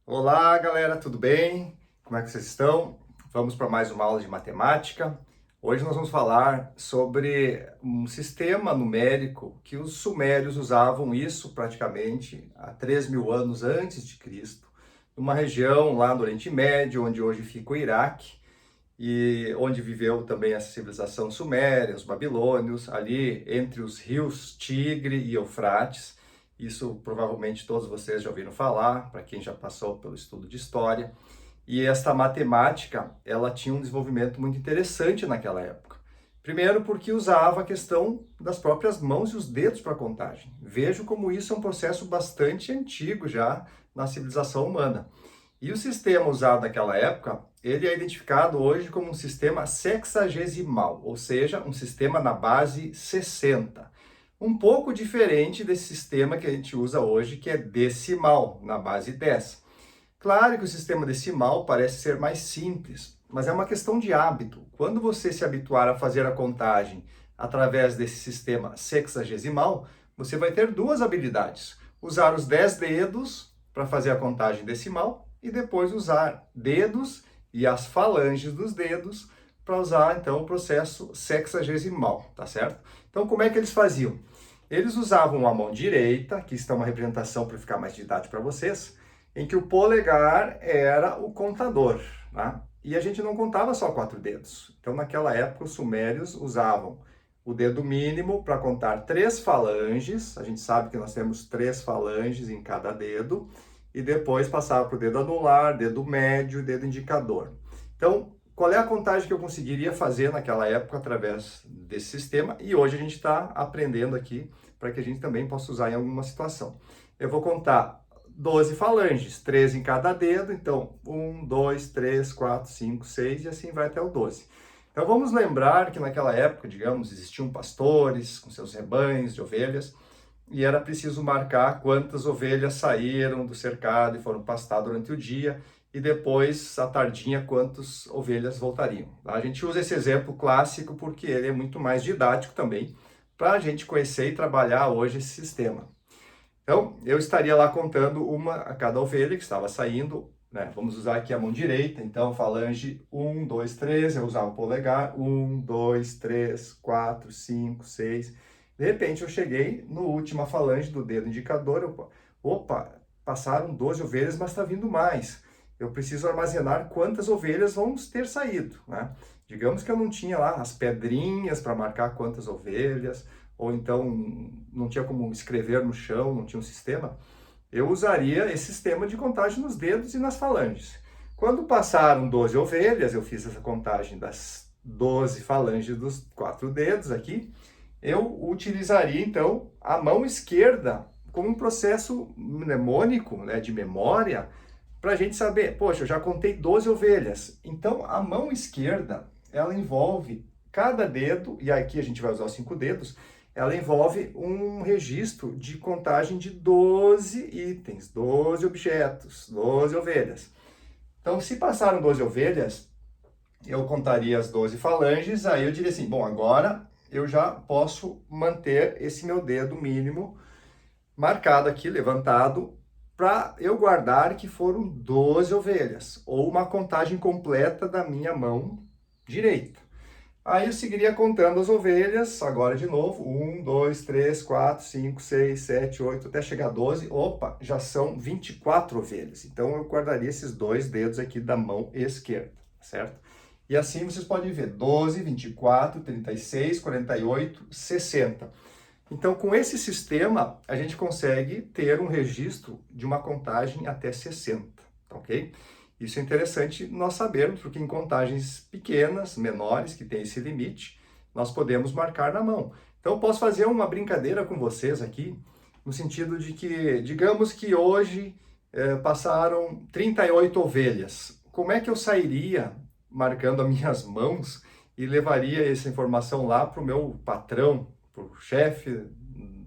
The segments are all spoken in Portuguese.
Olá, galera, tudo bem? Como é que vocês estão? Vamos para mais uma aula de matemática. Hoje nós vamos falar sobre um sistema numérico que os sumérios usavam isso praticamente há 3.000 anos antes de Cristo, numa região lá do Oriente Médio, onde hoje fica o Iraque, e onde viveu também a civilização suméria, os babilônios, ali entre os rios Tigre e Eufrates. Isso provavelmente todos vocês já ouviram falar, para quem já passou pelo estudo de história. E esta matemática, ela tinha um desenvolvimento muito interessante naquela época. Primeiro porque usava a questão das próprias mãos e os dedos para contagem. Vejo como isso é um processo bastante antigo já na civilização humana. E o sistema usado naquela época, ele é identificado hoje como um sistema sexagesimal, ou seja, um sistema na base 60. Um pouco diferente desse sistema que a gente usa hoje, que é decimal, na base 10. Claro que o sistema decimal parece ser mais simples, mas é uma questão de hábito. Quando você se habituar a fazer a contagem através desse sistema sexagesimal, você vai ter duas habilidades: usar os 10 dedos para fazer a contagem decimal e depois usar dedos e as falanges dos dedos para usar então o processo sexagesimal, tá certo? Então como é que eles faziam? Eles usavam a mão direita, que está uma representação para ficar mais didático para vocês, em que o polegar era o contador, tá? E a gente não contava só 4 dedos. Então, naquela época, os sumérios usavam o dedo mínimo para contar 3 falanges. A gente sabe que nós temos 3 falanges em cada dedo. E depois passava para o dedo anular, dedo médio e dedo indicador. Então, qual é a contagem que eu conseguiria fazer naquela época através desse sistema? E hoje a gente está aprendendo aqui para que a gente também possa usar em alguma situação. Eu vou contar 12 falanges, 13 em cada dedo, então 1, 2, 3, 4, 5, 6 e assim vai até o 12. Então vamos lembrar que naquela época, digamos, existiam pastores com seus rebanhos de ovelhas e era preciso marcar quantas ovelhas saíram do cercado e foram pastar durante o dia e depois, à tardinha, quantas ovelhas voltariam. A gente usa esse exemplo clássico porque ele é muito mais didático também para a gente conhecer e trabalhar hoje esse sistema. Então, eu estaria lá contando uma a cada ovelha que estava saindo, né? Vamos usar aqui a mão direita, então falange 1, 2, 3, eu usava o polegar, 1, 2, 3, 4, 5, 6. De repente eu cheguei no última falange do dedo indicador, opa, passaram 12 ovelhas, mas está vindo mais. Eu preciso armazenar quantas ovelhas vão ter saído, né? Digamos que eu não tinha lá as pedrinhas para marcar quantas ovelhas, ou então não tinha como escrever no chão, não tinha um sistema, eu usaria esse sistema de contagem nos dedos e nas falanges. Quando passaram 12 ovelhas, eu fiz essa contagem das 12 falanges dos 4 dedos aqui, eu utilizaria então a mão esquerda como um processo mnemônico, né, de memória, para a gente saber, poxa, eu já contei 12 ovelhas. Então a mão esquerda, ela envolve cada dedo, e aqui a gente vai usar os 5 dedos, ela envolve um registro de contagem de 12 itens, 12 objetos, 12 ovelhas. Então, se passaram 12 ovelhas, eu contaria as 12 falanges, aí eu diria assim, bom, agora eu já posso manter esse meu dedo mínimo marcado aqui, levantado, para eu guardar que foram 12 ovelhas, ou uma contagem completa da minha mão direita. Aí eu seguiria contando as ovelhas, agora de novo, 1, 2, 3, 4, 5, 6, 7, 8, até chegar a 12. Opa, já são 24 ovelhas. Então eu guardaria esses 2 dedos aqui da mão esquerda, certo? E assim vocês podem ver, 12, 24, 36, 48, 60. Então com esse sistema, a gente consegue ter um registro de uma contagem até 60, ok? Isso é interessante nós sabermos, porque em contagens pequenas, menores, que tem esse limite, nós podemos marcar na mão. Então, eu posso fazer uma brincadeira com vocês aqui, no sentido de que, digamos que hoje passaram 38 ovelhas. Como é que eu sairia marcando as minhas mãos e levaria essa informação lá para o meu patrão, para o chefe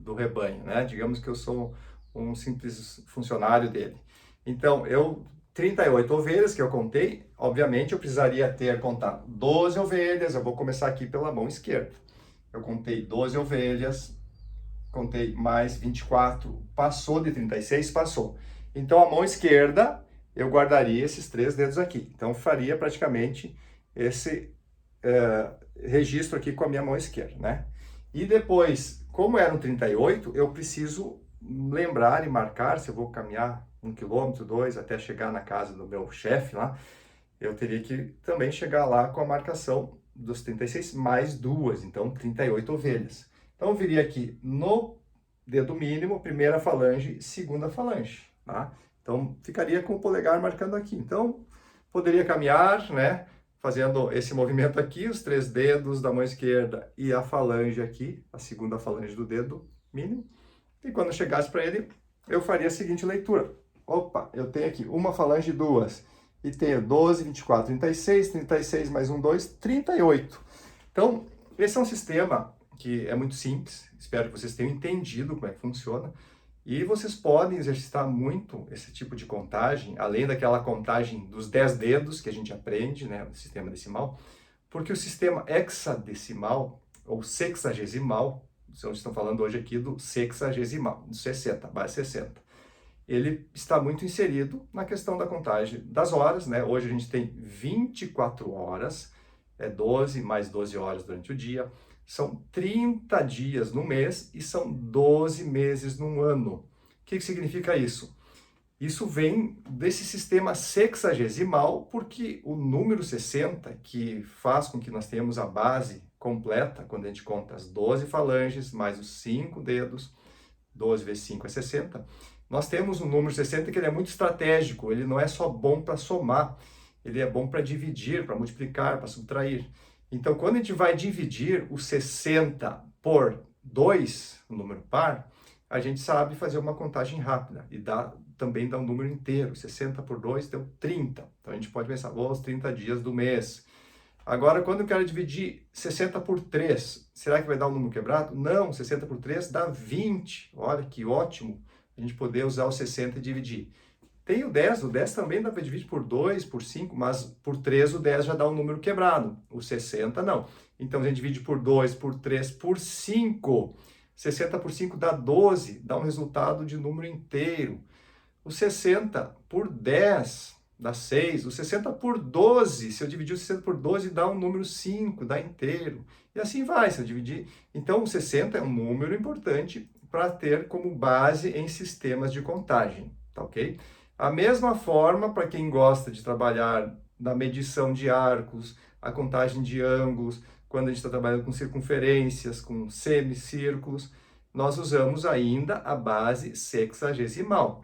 do rebanho, né? Digamos que eu sou um simples funcionário dele. Então, 38 ovelhas que eu contei, obviamente eu precisaria ter contado 12 ovelhas, eu vou começar aqui pela mão esquerda. Eu contei 12 ovelhas, contei mais 24, passou de 36, passou. Então a mão esquerda, eu guardaria esses 3 dedos aqui. Então, faria praticamente esse registro aqui com a minha mão esquerda, né? E depois, como eram 38, eu preciso lembrar e marcar, se eu vou caminhar 1 quilômetro, 2, até chegar na casa do meu chefe lá, eu teria que também chegar lá com a marcação dos 36 mais 2, então 38 ovelhas. Então eu viria aqui no dedo mínimo, primeira falange, segunda falange, tá? Então ficaria com o polegar marcando aqui. Então poderia caminhar, né? Fazendo esse movimento aqui, os 3 dedos da mão esquerda e a falange aqui, a segunda falange do dedo mínimo. E quando chegasse para ele, eu faria a seguinte leitura. Opa, eu tenho aqui uma falange, 2, e tenho 12, 24, 36, 36 mais 1, 2, 38. Então, esse é um sistema que é muito simples, espero que vocês tenham entendido como é que funciona, e vocês podem exercitar muito esse tipo de contagem, além daquela contagem dos 10 dedos que a gente aprende, né, no sistema decimal, porque o sistema hexadecimal, ou sexagesimal, estão falando hoje aqui do sexagesimal, do 60, base 60. Ele está muito inserido na questão da contagem das horas, né? Hoje a gente tem 24 horas, 12 mais 12 horas durante o dia, são 30 dias no mês e são 12 meses num ano. O que significa isso? Isso vem desse sistema sexagesimal, porque o número 60, que faz com que nós tenhamos a base completa, quando a gente conta as 12 falanges, mais os 5 dedos, 12 vezes 5 é 60, nós temos um número 60 que ele é muito estratégico, ele não é só bom para somar, ele é bom para dividir, para multiplicar, para subtrair. Então, quando a gente vai dividir o 60 por 2, um número par, a gente sabe fazer uma contagem rápida e também dá um número inteiro. 60 por 2 deu 30. Então, a gente pode pensar, os 30 dias do mês. Agora, quando eu quero dividir 60 por 3, será que vai dar um número quebrado? Não, 60 por 3 dá 20. Olha que ótimo a gente poder usar o 60 e dividir. Tem o 10 também dá para dividir por 2, por 5, mas por 3 o 10 já dá um número quebrado, o 60 não. Então a gente divide por 2, por 3, por 5. 60 por 5 dá 12, dá um resultado de número inteiro. O 60 por 10 dá 6. O 60 por 12, se eu dividir o 60 por 12, dá um número 5, dá inteiro. E assim vai, se eu dividir. Então o 60 é um número importante para ter como base em sistemas de contagem, tá ok? A mesma forma, para quem gosta de trabalhar na medição de arcos, a contagem de ângulos, quando a gente está trabalhando com circunferências, com semicírculos, nós usamos ainda a base sexagesimal.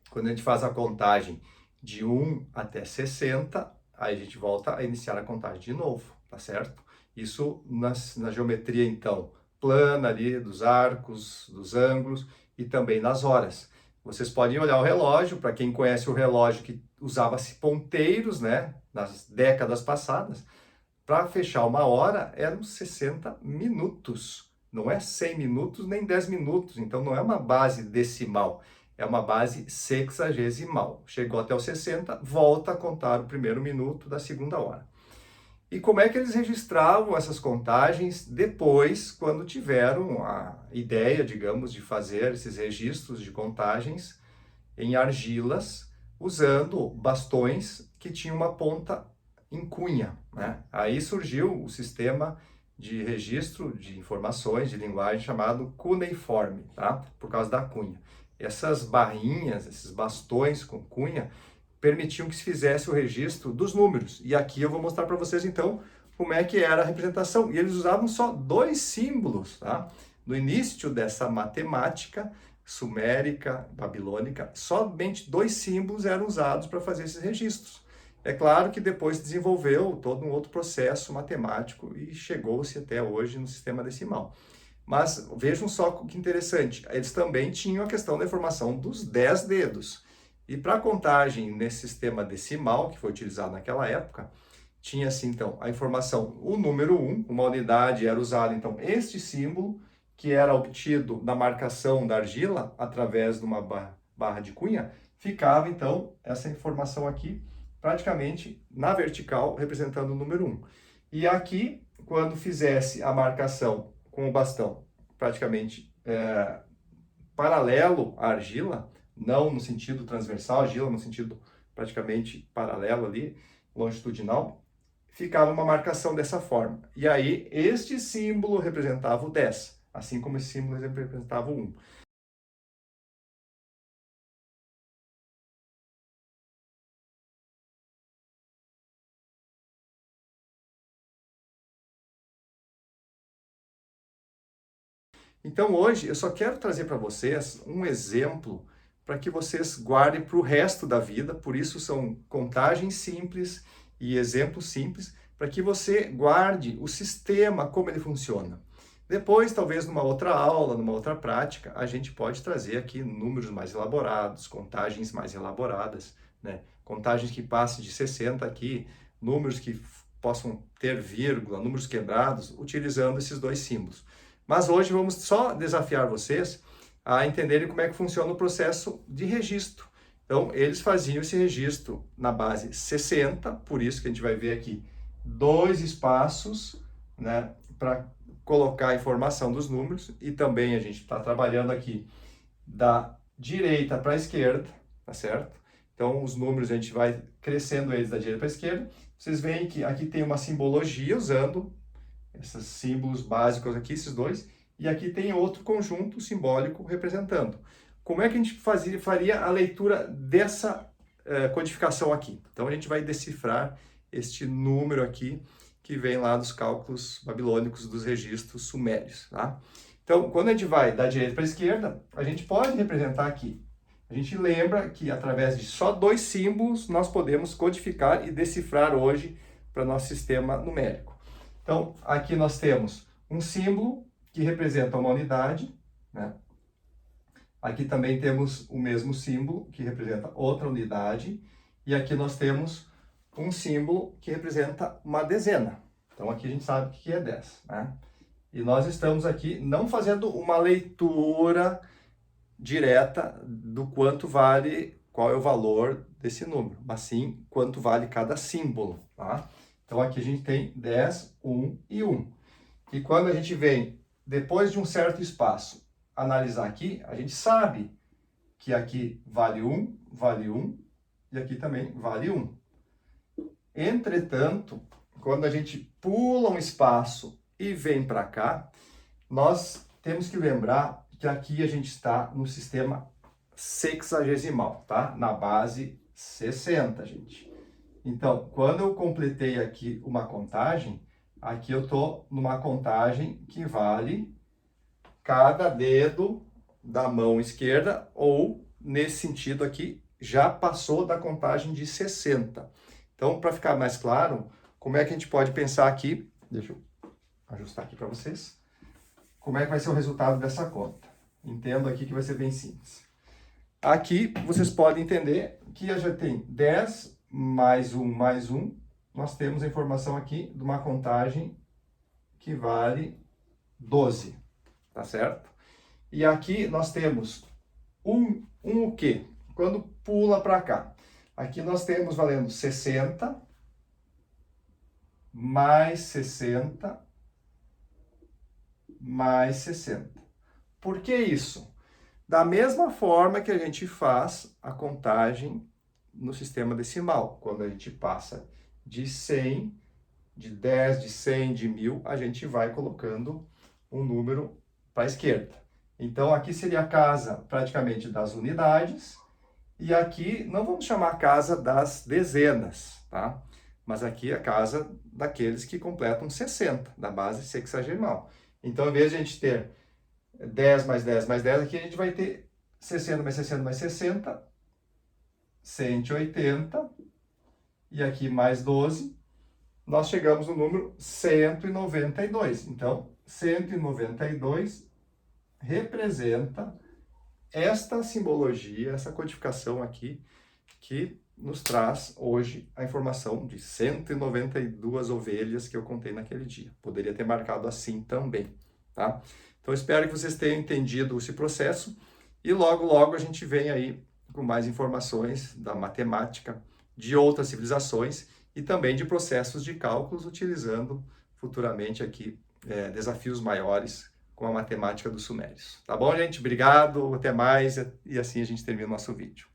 Quando a gente faz a contagem de 1 até 60, aí a gente volta a iniciar a contagem de novo, tá certo? Isso na geometria, então, plana ali, dos arcos, dos ângulos e também nas horas. Vocês podem olhar o relógio, para quem conhece o relógio que usava-se ponteiros, né, nas décadas passadas, para fechar uma hora eram 60 minutos. Não é 100 minutos nem 10 minutos, então não é uma base decimal, é uma base sexagesimal. Chegou até o 60, volta a contar o primeiro minuto da segunda hora. E como é que eles registravam essas contagens depois, quando tiveram a ideia, digamos, de fazer esses registros de contagens em argilas, usando bastões que tinham uma ponta em cunha, né? Aí surgiu o sistema de registro de informações de linguagem chamado cuneiforme, tá? Por causa da cunha. Essas barrinhas, esses bastões com cunha, permitiam que se fizesse o registro dos números. E aqui eu vou mostrar para vocês, então, como é que era a representação. E eles usavam só 2 símbolos, tá? No início dessa matemática sumérica, babilônica, somente 2 símbolos eram usados para fazer esses registros. É claro que depois desenvolveu todo um outro processo matemático e chegou-se até hoje no sistema decimal. Mas vejam só que interessante, eles também tinham a questão da informação dos 10 dedos. E para a contagem nesse sistema decimal, que foi utilizado naquela época, tinha-se então a informação, o número 1, uma unidade era usada então este símbolo, que era obtido na marcação da argila, através de uma barra de cunha, ficava então essa informação aqui, praticamente na vertical, representando o número 1. E aqui, quando fizesse a marcação com o bastão praticamente paralelo à argila, não no sentido transversal, argila no sentido praticamente paralelo ali, longitudinal, ficava uma marcação dessa forma. E aí, este símbolo representava o 10, assim como esse símbolo representava o 1. Então, hoje, eu só quero trazer para vocês um exemplo para que vocês guardem para o resto da vida. Por isso, são contagens simples e exemplos simples, para que você guarde o sistema, como ele funciona. Depois, talvez numa outra aula, numa outra prática, a gente pode trazer aqui números mais elaborados, contagens mais elaboradas, né? Contagens que passem de 60 aqui, números que possam ter vírgula, números quebrados, utilizando esses dois símbolos. Mas hoje vamos só desafiar vocês a entenderem como é que funciona o processo de registro. Então, eles faziam esse registro na base 60, por isso que a gente vai ver aqui dois espaços, né, para colocar a informação dos números, e também a gente está trabalhando aqui da direita para a esquerda, tá certo? Então, os números a gente vai crescendo eles da direita para a esquerda. Vocês veem que aqui tem uma simbologia usando esses símbolos básicos aqui, esses dois, e aqui tem outro conjunto simbólico representando. Como é que a gente faria a leitura dessa codificação aqui? Então a gente vai decifrar este número aqui, que vem lá dos cálculos babilônicos dos registros sumérios, tá? Então, quando a gente vai da direita para a esquerda, a gente pode representar aqui. A gente lembra que através de só dois símbolos, nós podemos codificar e decifrar hoje para nosso sistema numérico. Então, aqui nós temos um símbolo que representa uma unidade, né? Aqui também temos o mesmo símbolo que representa outra unidade, e aqui nós temos um símbolo que representa uma dezena. Então, aqui a gente sabe que é 10, né? E nós estamos aqui não fazendo uma leitura direta do quanto vale, qual é o valor desse número, mas sim quanto vale cada símbolo, tá? Então, aqui a gente tem 10, 1 e 1. E quando a gente vem, depois de um certo espaço, analisar aqui, a gente sabe que aqui vale 1, e aqui também vale 1. Entretanto, quando a gente pula um espaço e vem para cá, nós temos que lembrar que aqui a gente está no sistema sexagesimal, tá? Na base 60, gente. Então, quando eu completei aqui uma contagem, aqui eu estou numa contagem que vale cada dedo da mão esquerda, ou, nesse sentido aqui, já passou da contagem de 60. Então, para ficar mais claro, como é que a gente pode pensar aqui, deixa eu ajustar aqui para vocês, como é que vai ser o resultado dessa conta. Entendo aqui que vai ser bem simples. Aqui, vocês podem entender que já tem 10 mais 1, nós temos a informação aqui de uma contagem que vale 12, tá certo? E aqui nós temos o quê? Quando pula para cá. Aqui nós temos valendo 60, mais 60, mais 60. Por que isso? Da mesma forma que a gente faz a contagem no sistema decimal. Quando a gente passa de 100, de 10, de 100, de 1000, a gente vai colocando um número para a esquerda. Então, aqui seria a casa praticamente das unidades, e aqui não vamos chamar a casa das dezenas, tá? Mas aqui é a casa daqueles que completam 60, da base sexagesimal. Então, em vez de a gente ter 10 mais 10 mais 10, aqui a gente vai ter 60 mais 60 mais 60, 180, e aqui mais 12, nós chegamos no número 192. Então, 192 representa esta simbologia, essa codificação aqui, que nos traz hoje a informação de 192 ovelhas que eu contei naquele dia. Poderia ter marcado assim também, tá? Então, espero que vocês tenham entendido esse processo, e logo, logo a gente vem aí com mais informações da matemática, de outras civilizações e também de processos de cálculos, utilizando futuramente aqui desafios maiores com a matemática dos sumérios. Tá bom, gente? Obrigado, até mais, e assim a gente termina o nosso vídeo.